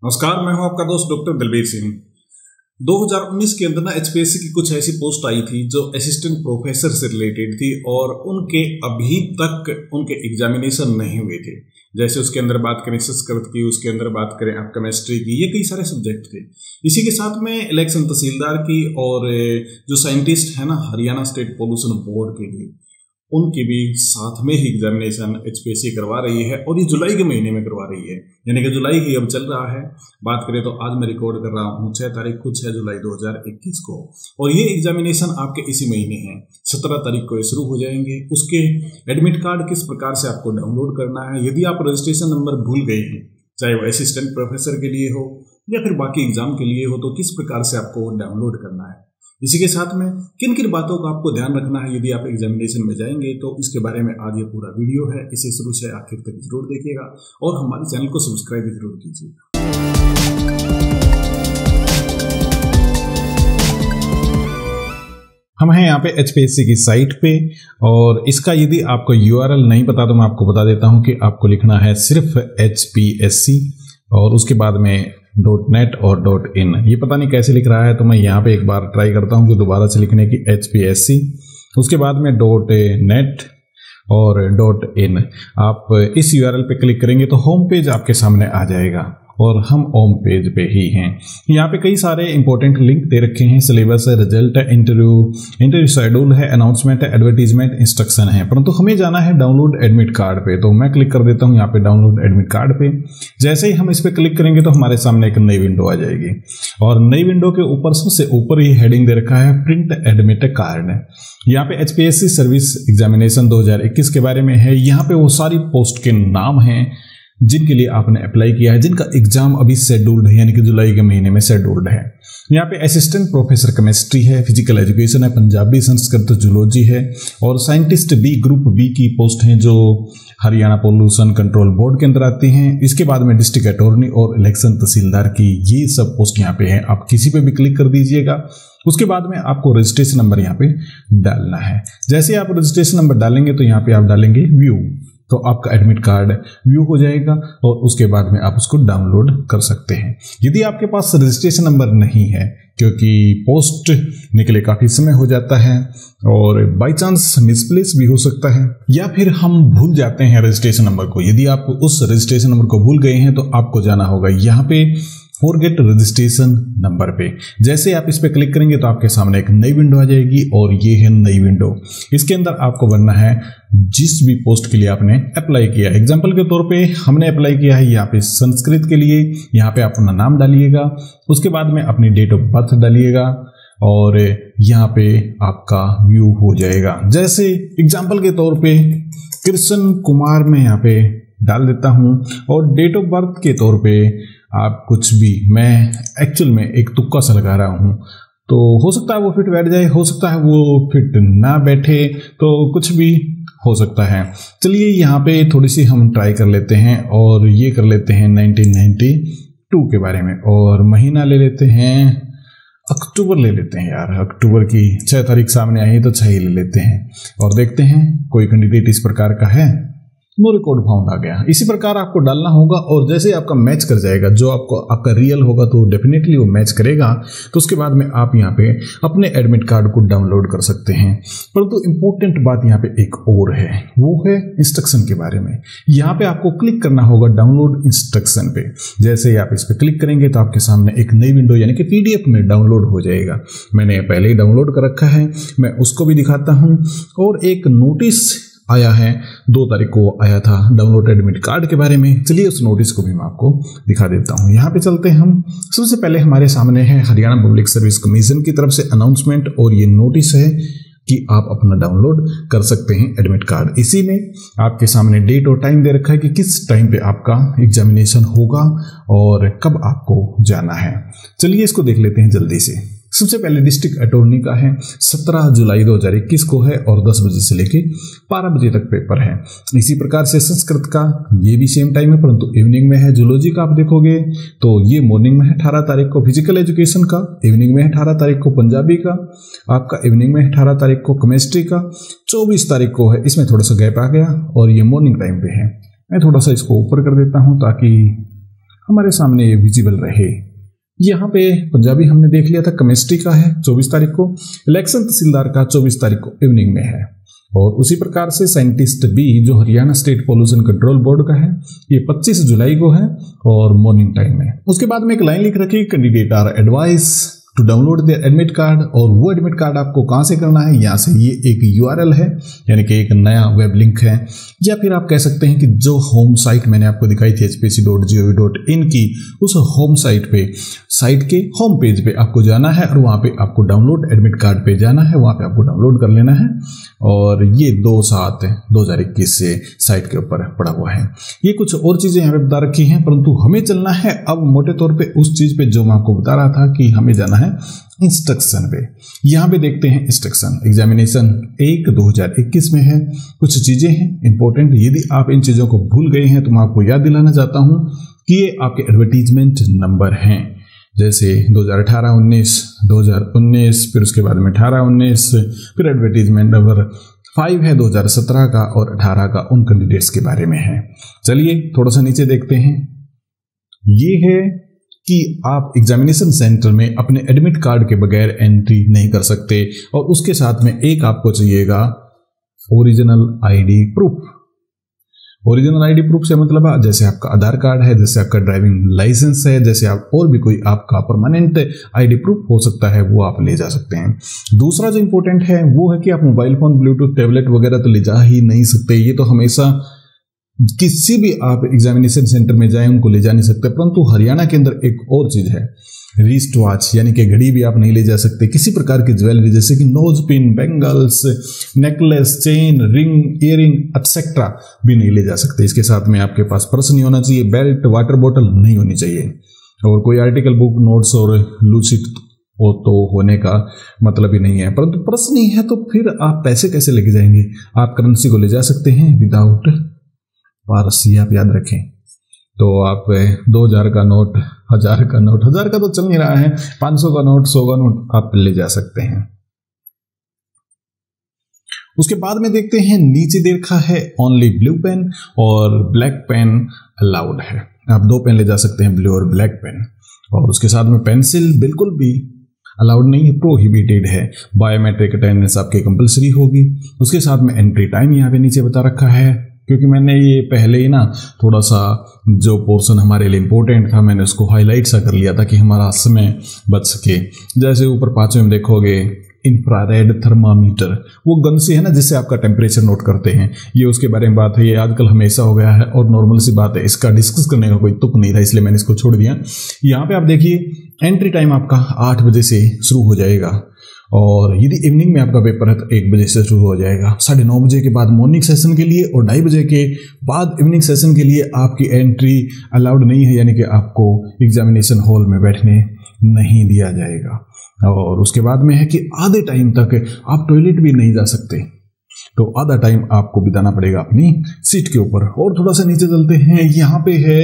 नमस्कार, मैं हूं आपका दोस्त डॉक्टर दलबीर सिंह। 2019 के अंदर एचपीएससी की कुछ ऐसी पोस्ट आई थी जो असिस्टेंट प्रोफेसर से रिलेटेड थी और उनके अभी तक उनके एग्जामिनेशन नहीं हुए थे। जैसे उसके अंदर बात करें संस्कृत की, उसके अंदर बात करें आप केमिस्ट्री की, ये कई सारे सब्जेक्ट थे। इसी के साथ में इलेक्शन तहसीलदार की और जो साइंटिस्ट है ना हरियाणा स्टेट पोल्यूशन बोर्ड के लिए, उनकी भी साथ में ही एग्जामिनेशन एचपीएससी करवा रही है और ये जुलाई के महीने में करवा रही है, यानी कि जुलाई ही अब चल रहा है। बात करें तो आज मैं रिकॉर्ड कर रहा हूँ 6 तारीख को 6 जुलाई 2021 को, और ये एग्जामिनेशन आपके इसी महीने हैं। 17 तारीख को ये शुरू हो जाएंगे। उसके एडमिट कार्ड किस प्रकार से आपको डाउनलोड करना है, यदि आप रजिस्ट्रेशन नंबर भूल गए हैं, चाहे वो असिस्टेंट प्रोफेसर के लिए हो या फिर बाकी एग्जाम के लिए हो, तो किस प्रकार से आपको डाउनलोड करना है। इसी के साथ में किन किन बातों का आपको ध्यान रखना है यदि आप एग्जामिनेशन में जाएंगे, तो इसके बारे में आज ये पूरा वीडियो है। इसे शुरू से आखिर तक जरूर देखिएगा और हमारे चैनल को सब्सक्राइब भी जरूर कीजिएगा। हम हैं यहाँ पे एचपीएससी की साइट पे, और इसका यदि आपको यूआरएल नहीं पता तो मैं आपको बता देता हूँ कि आपको लिखना है सिर्फ HPSC और उसके बाद में .net और .in। ये पता नहीं कैसे लिख रहा है, तो मैं यहाँ पे एक बार ट्राई करता हूँ कि दोबारा से लिखने की HPSC, उसके बाद में .net और .in। आप इस यूआरएल पे क्लिक करेंगे तो होम पेज आपके सामने आ जाएगा और हम होम पेज पे ही हैं। यहाँ पे कई सारे इंपॉर्टेंट लिंक दे रखे हैं, सिलेबस है, रिजल्ट है, इंटरव्यू शेड्यूल है, अनाउंसमेंट है, एडवर्टीजमेंट, इंस्ट्रक्शन है। परंतु हमें जाना है डाउनलोड एडमिट कार्ड पे, तो मैं क्लिक कर देता हूँ यहाँ पे डाउनलोड एडमिट कार्ड पे। जैसे ही हम इस पे क्लिक करेंगे तो हमारे सामने एक नई विंडो आ जाएगी और नई विंडो के ऊपर सबसे ऊपर ही हेडिंग दे रखा है प्रिंट एडमिट कार्ड। यहाँ पे एचपीएससी सर्विस एग्जामिनेशन 2021 के बारे में है। यहाँ पे वो सारी पोस्ट के नाम हैं जिनके लिए आपने अप्लाई किया है, जिनका एग्जाम अभी शेड्यूल्ड है, यानी कि जुलाई के महीने में शेड्यूल्ड है। यहाँ पे असिस्टेंट प्रोफेसर केमिस्ट्री है, फिजिकल एजुकेशन है, पंजाबी, संस्कृत, जूलॉजी है, और साइंटिस्ट बी ग्रुप बी की पोस्ट हैं जो हरियाणा पोल्यूशन कंट्रोल बोर्ड के अंदर आती हैं। इसके बाद में डिस्ट्रिक्ट अटॉर्नी और इलेक्शन तहसीलदार की ये सब पोस्ट यहाँ पे है। आप किसी पे भी क्लिक कर दीजिएगा। उसके बाद में आपको रजिस्ट्रेशन नंबर यहाँ पे डालना है। जैसे आप रजिस्ट्रेशन नंबर डालेंगे तो यहाँ पे आप डालेंगे व्यू, तो आपका एडमिट कार्ड व्यू हो जाएगा और उसके बाद में आप उसको डाउनलोड कर सकते हैं। यदि आपके पास रजिस्ट्रेशन नंबर नहीं है, क्योंकि पोस्ट निकले काफ़ी समय हो जाता है और बाय चांस मिसप्लेस भी हो सकता है, या फिर हम भूल जाते हैं रजिस्ट्रेशन नंबर को। यदि आप उस रजिस्ट्रेशन नंबर को भूल गए हैं तो आपको जाना होगा यहाँ पे फॉरगेट रजिस्ट्रेशन नंबर पे। जैसे आप इस पे क्लिक करेंगे तो आपके सामने एक नई विंडो आ जाएगी और ये है नई विंडो। इसके अंदर आपको भरना है जिस भी पोस्ट के लिए आपने अप्लाई किया। एग्जाम्पल के तौर पे हमने अप्लाई किया है यहाँ पे संस्कृत के लिए। यहाँ पे आप अपना नाम डालिएगा, उसके बाद में अपनी डेट ऑफ बर्थ डालिएगा और यहाँ पे आपका व्यू हो जाएगा। जैसे एग्जाम्पल के तौर पे कृष्ण कुमार मैं यहाँ पे डाल देता हूँ और डेट ऑफ बर्थ के तौर पे आप कुछ भी, मैं एक्चुअल में एक तुक्का सा लगा रहा हूँ, तो हो सकता है वो फिट बैठ जाए, हो सकता है वो फिट ना बैठे, तो कुछ भी हो सकता है। चलिए यहाँ पे थोड़ी सी हम ट्राई कर लेते हैं और ये कर लेते हैं 1992 के बारे में, और महीना ले लेते हैं अक्टूबर ले लेते हैं। यार अक्टूबर की 6 तारीख सामने आई है तो 6 ही ले लेते हैं और देखते हैं कोई कैंडिडेट इस प्रकार का है। नो रिकॉर्ड फाउंड आ गया। इसी प्रकार आपको डालना होगा और जैसे आपका मैच कर जाएगा, जो आपका रियल होगा तो डेफिनेटली वो मैच करेगा, तो उसके बाद में आप यहाँ पे अपने एडमिट कार्ड को डाउनलोड कर सकते हैं। परंतु इंपॉर्टेंट बात यहाँ पे एक और है, वो है इंस्ट्रक्शन के बारे में। यहाँ पे आपको क्लिक करना होगा डाउनलोड इंस्ट्रक्शन पे। जैसे ही आप इस पर क्लिक करेंगे तो आपके सामने एक नई विंडो यानी कि PDF में डाउनलोड हो जाएगा। मैंने पहले ही डाउनलोड कर रखा है, मैं उसको भी दिखाता हूँ। और एक नोटिस आया है, 2 तारीख को आया था डाउनलोड एडमिट कार्ड के बारे में। चलिए उस नोटिस को भी मैं आपको दिखा देता हूँ। यहाँ पे चलते हैं हम। सबसे पहले हमारे सामने है हरियाणा पब्लिक सर्विस कमीशन की तरफ से अनाउंसमेंट, और ये नोटिस है कि आप अपना डाउनलोड कर सकते हैं एडमिट कार्ड। इसी में आपके सामने डेट और टाइम दे रखा है कि किस टाइम पे आपका एग्जामिनेशन होगा और कब आपको जाना है। चलिए इसको देख लेते हैं जल्दी से। सबसे पहले डिस्ट्रिक्ट अटॉर्नी का है, 17 जुलाई 2021 को है और 10 बजे से लेके 12 बजे तक पेपर है। इसी प्रकार से संस्कृत का ये भी सेम टाइम है परंतु इवनिंग में है। जूलॉजी का आप देखोगे तो ये मॉर्निंग में है 18 तारीख को। फिजिकल एजुकेशन का इवनिंग में है 18 तारीख को। पंजाबी का आपका इवनिंग में है 18 तारीख को। केमिस्ट्री का 24 तारीख को है। इसमें थोड़ा सा गैप आ गया और ये मॉर्निंग टाइम पे है। मैं थोड़ा सा इसको ऊपर कर देता हूँ ताकि हमारे सामने विजिबल रहे। यहाँ पे पंजाबी हमने देख लिया था, केमिस्ट्री का है 24 तारीख को, इलेक्शन तहसीलदार का 24 तारीख को इवनिंग में है। और उसी प्रकार से साइंटिस्ट बी जो Haryana state pollution control board का है, ये 25 जुलाई को है और मॉर्निंग टाइम में। उसके बाद में एक लाइन लिख रखी, candidate are advice to download their admit card. और वो एडमिट कार्ड आपको कहाँ से करना है, यहाँ से। ये एक यूआरएल है, यानी कि एक नया वेब लिंक है, या फिर आप कह सकते हैं कि जो होम साइट मैंने आपको दिखाई थी hpsc.gov.in की, उस होम साइट पे, साइट के होम पेज पे आपको जाना है और वहाँ पे आपको डाउनलोड एडमिट कार्ड पे जाना है, वहाँ पे आपको डाउनलोड कर लेना है। और ये 2/7/2021 से साइट के ऊपर पड़ा हुआ है। ये कुछ और चीज़ें यहाँ पे बता रखी हैं, परंतु हमें चलना है अब मोटे तौर पे उस चीज़ पे जो मैं आपको बता रहा था कि हमें जाना है इंस्ट्रक्शन पे। यहाँ पे देखते हैं इंस्ट्रक्शन, एग्जामिनेशन 1/2021 में है। कुछ चीजें हैं इंपॉर्टेंट, यदि आप इन चीजों को भूल गए हैं तो मैं आपको याद दिलाना चाहता हूं कि ये आपके एडवर्टीजमेंट नंबर हैं। जैसे 2018-19, 2019, फिर उसके बाद में 18-19, फिर एडवर्टीजमेंट नंबर 5 है 2017 का और 18 का, उन कैंडिडेट्स के बारे में है। चलिए थोड़ा सा नीचे देखते हैं। ये है कि आप एग्जामिनेशन सेंटर में अपने एडमिट कार्ड के बगैर एंट्री नहीं कर सकते, और उसके साथ में एक आपको चाहिएगा original ID proof. Original ID proof से मतलब जैसे आपका आधार कार्ड है, जैसे आपका ड्राइविंग लाइसेंस है, जैसे आप और भी कोई आपका परमानेंट आईडी प्रूफ हो सकता है, वो आप ले जा सकते हैं। दूसरा जो इंपॉर्टेंट है वो है कि आप मोबाइल फोन, ब्लूटूथ, टैबलेट वगैरह तो ले जा ही नहीं सकते। ये तो हमेशा किसी भी आप एग्जामिनेशन सेंटर में जाएं उनको ले जा नहीं सकते। परंतु हरियाणा के अंदर एक और चीज है, रिस्ट वॉच, यानी कि घड़ी भी आप नहीं ले जा सकते। किसी प्रकार की ज्वेलरी जैसे कि nose pin, bangles, necklace, chain, ring, earring etcetera भी नहीं ले जा सकते। इसके साथ में आपके पास पर्स नहीं होना चाहिए, बेल्ट, वाटर बोतल नहीं होनी चाहिए, और कोई आर्टिकल, बुक, नोट्स और लूसिट वो तो होने का मतलब ही नहीं है। परंतु पर्स नहीं है तो फिर आप पैसे कैसे लेके जाएंगे? आप करेंसी को ले जा सकते हैं विदाउट पर्स, ये आप याद रखें। तो आप 2000 का नोट, 1000 का नोट, 1000 का तो चल नहीं रहा है, 500 का नोट, 100 का नोट आप ले जा सकते हैं। उसके बाद में देखते हैं नीचे दे रखा है ओनली ब्लू पेन और ब्लैक पेन अलाउड है। आप 2 पेन ले जा सकते हैं, ब्लू और ब्लैक पेन। और उसके साथ में पेंसिल बिल्कुल भी अलाउड नहीं है, प्रोहिबिटेड है। बायोमेट्रिक अटेंडेंस आपकी कंपलसरी होगी। उसके साथ में एंट्री टाइम यहाँ पे नीचे बता रखा है, क्योंकि मैंने ये पहले ही ना थोड़ा सा जो पोर्शन हमारे लिए इम्पोर्टेंट था मैंने उसको हाईलाइट सा कर लिया था कि हमारा समय बच सके। जैसे ऊपर 5वें में देखोगे इंफ्रारेड थर्मामीटर, वो गन से है ना जिससे आपका टेम्परेचर नोट करते हैं, ये उसके बारे में बात है। ये आजकल हमेशा हो गया है और नॉर्मल सी बात है, इसका डिस्कस करने का कोई तुक नहीं था, इसलिए मैंने इसको छोड़ दिया। यहाँ पे आप देखिए एंट्री टाइम आपका 8 बजे से शुरू हो जाएगा, और यदि इवनिंग में आपका पेपर है तो 1 बजे से शुरू हो जाएगा। 9:30 बजे के बाद मॉर्निंग सेशन के लिए और 2:30 बजे के बाद इवनिंग सेशन के लिए आपकी एंट्री अलाउड नहीं है, यानी कि आपको एग्जामिनेशन हॉल में बैठने नहीं दिया जाएगा। और उसके बाद में है कि आधे टाइम तक आप टॉयलेट भी नहीं जा सकते, तो आधा टाइम आपको बिताना पड़ेगा अपनी सीट के ऊपर। और थोड़ा सा नीचे चलते हैं, यहाँ पे है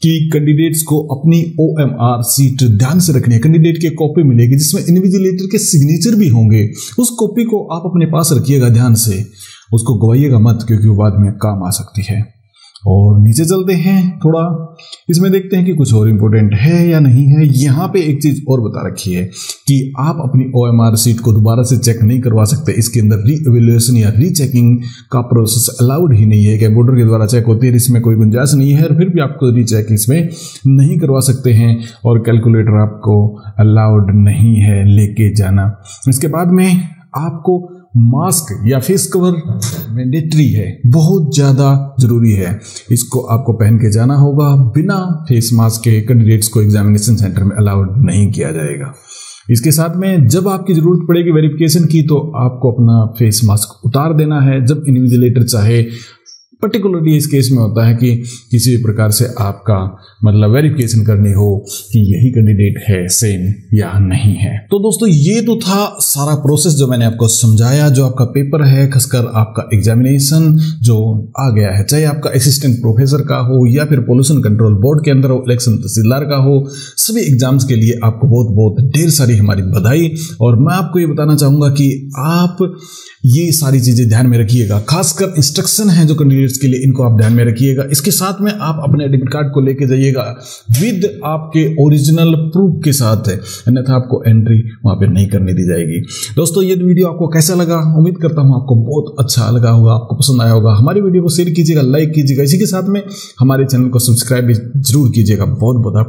कि कैंडिडेट्स को अपनी OMR सीट ध्यान से रखनी है। कैंडिडेट की कॉपी मिलेगी जिसमें इन्विजिलेटर के सिग्नेचर भी होंगे, उस कॉपी को आप अपने पास रखिएगा ध्यान से, उसको गवाइएगा मत, क्योंकि वो बाद में काम आ सकती है। और नीचे चलते हैं थोड़ा, इसमें देखते हैं कि कुछ और इम्पोर्टेंट है या नहीं है। यहाँ पे एक चीज और बता रखी है कि आप अपनी OMR सीट को दोबारा से चेक नहीं करवा सकते। इसके अंदर रीएवैल्यूएशन या रीचेकिंग का प्रोसेस अलाउड ही नहीं है, कंप्यूटर के द्वारा चेक होती है, इसमें कोई गुंजाइश नहीं है, और फिर भी आपको रीचेक इसमें नहीं करवा सकते हैं। और कैलकुलेटर आपको अलाउड नहीं है लेके जाना। इसके बाद में आपको मास्क या फेस कवर मैंडेटरी है, बहुत ज़्यादा जरूरी है, इसको आपको पहन के जाना होगा। बिना फेस मास्क के कैंडिडेट्स को एग्जामिनेशन सेंटर में अलाउड नहीं किया जाएगा। इसके साथ में जब आपकी ज़रूरत पड़ेगी वेरिफिकेशन की तो आपको अपना फेस मास्क उतार देना है, जब इन्विजिलेटर चाहे। पर्टिकुलरली इस केस में होता है कि किसी भी प्रकार से आपका मतलब वेरिफिकेशन करनी हो कि यही कैंडिडेट है सेम या नहीं है। तो दोस्तों ये तो था सारा प्रोसेस जो मैंने आपको समझाया। जो आपका पेपर है, खासकर आपका एग्जामिनेशन जो आ गया है, चाहे आपका असिस्टेंट प्रोफेसर का हो या फिर पोल्यूशन कंट्रोल बोर्ड के अंदर हो, इलेक्शन तहसीलदार का हो, सभी एग्जाम्स के लिए आपको बहुत बहुत ढेर सारी हमारी बधाई। और मैं आपको ये बताना चाहूँगा कि आप ये सारी चीज़ें ध्यान में रखिएगा, खासकर इंस्ट्रक्शन है जो कैंडिडेट्स बेनिफिट्स के लिए इनको आप ध्यान में रखिएगा। इसके साथ में आप अपने डेबिट कार्ड को लेके जाइएगा विद आपके ओरिजिनल प्रूफ के साथ है, अन्यथा आपको एंट्री वहां पे नहीं करने दी जाएगी। दोस्तों ये वीडियो आपको कैसा लगा? उम्मीद करता हूं आपको बहुत अच्छा लगा होगा, आपको पसंद आया होगा। हमारी वीडियो को शेयर कीजिएगा, लाइक कीजिएगा, इसी के साथ में हमारे चैनल को सब्सक्राइब भी जरूर कीजिएगा। बहुत बहुत